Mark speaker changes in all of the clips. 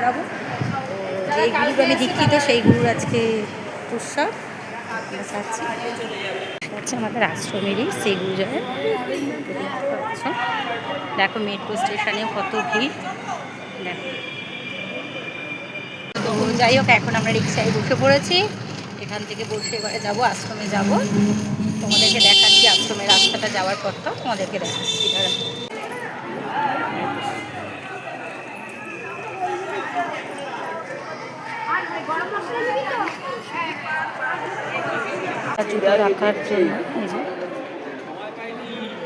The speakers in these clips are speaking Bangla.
Speaker 1: করাবো। তো যেই গুরুর আমি দীক্ষিত সেই গুরুর আজকে উৎসব আমরা চাচ্ছি। হচ্ছে আমাদের আশ্রমেরই সেই গুরুজনের। দেখো মেট্রো স্টেশনেও কত ভিড় দেখো। তো যাই হোক, এখন আমরা রিক্সায় বসে পড়েছি। এখান থেকে বসে এবারে যাবো আশ্রমে যাব। তোমাদেরকে দেখাচ্ছি আশ্রমের রাস্তাটা যাওয়ার পথটাও তোমাদেরকে দেখাচ্ছি। জুতো রাখার জন্য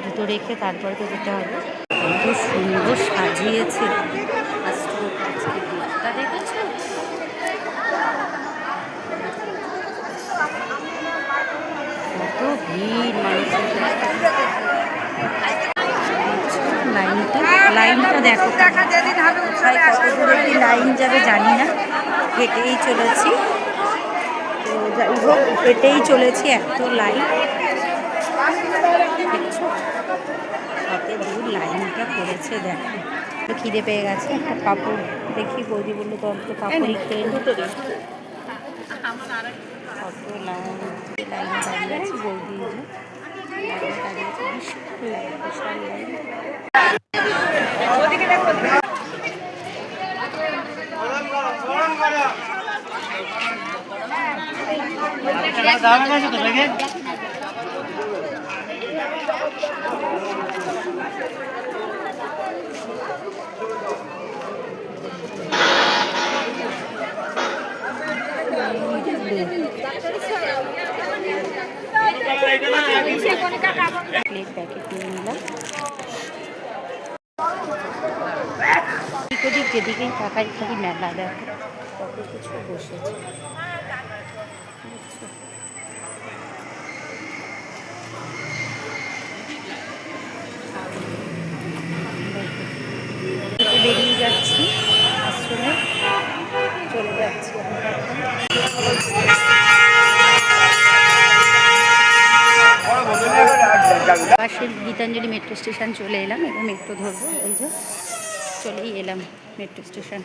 Speaker 1: জুতো রেখে তারপরে তো যেতে হবে। কত সুন্দর সাজিয়েছে আশ্রমটা, আজকে গেটটা দেখেছো? কত ভিড় মানুষের, লাইনটা দেখো। কোথায় কত দূরে কি লাইন যাবে জানি না, হেঁটেই চলেছি। তো যাই হোক, হেঁটেই চলেছি, এত লাইন দেখছো, কত দূর লাইনটা পড়েছে দেখো। খিদে পেয়ে গেছে, একটা কাপড় দেখি, বৌদি বললো তো অন্তত কাপড়ই খেয়ে নিতে। কত লাইন দাঁড়িয়ে আছে, বৌদি লাইনে দাঁড়িয়ে আছে, বিশাল লাইন। প্লেট প্যাকেট নিয়ে নিলাম। দিক যেদিকেই তাকাই খালি মেলা দেখো, কত কিছু বসেছে। বেরিয়ে যাচ্ছি আশ্রমে, চলে যাচ্ছি। পাশের গীতাঞ্জলি মেট্রো স্টেশন চলে এলাম, এবং মেট্রো ধরবো। এই যে চলেই এলাম মেট্রো স্টেশন।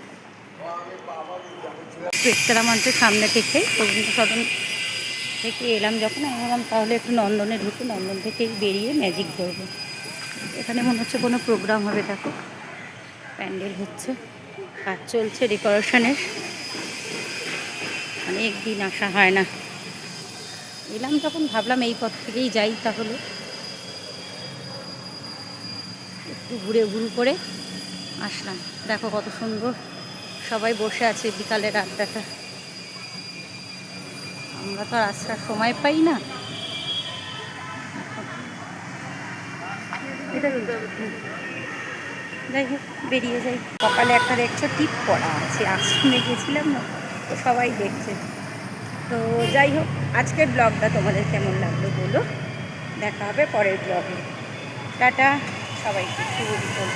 Speaker 1: প্রেক্ষারা মঞ্চের সামনে থেকে রবীন্দ্র সদন থেকে এলাম যখন, আমি বললাম তাহলে একটু নন্দনে ঢুকে নন্দন থেকে বেরিয়ে ম্যাজিক ধরবো। এখানে মনে হচ্ছে কোনো প্রোগ্রাম হবে, দেখো প্যান্ডেল হচ্ছে, কাজ চলছে ডেকোরেশনের। অনেক দিন আসা হয় না, এলাম যখন ভাবলাম এই পথ থেকেই যাই, তাহলে একটু ঘুরে করে আসলাম। দেখো কত সুন্দর সবাই বসে আছে, বিকালের আড্ডাটা। আমরা তো আর আসার সময় পাই না। যাই হোক, বেরিয়ে যাই। সকালে একটা দেখছো টিপ পড়া আছে, আশ্রমে গেছিলাম না, তো সবাই দেখছে। তো যাই হোক, আজকের ব্লগটা তোমাদের কেমন লাগলো বলো। দেখা হবে পরের ব্লগে। টাটা সবাইকে, শুভ বিকেল।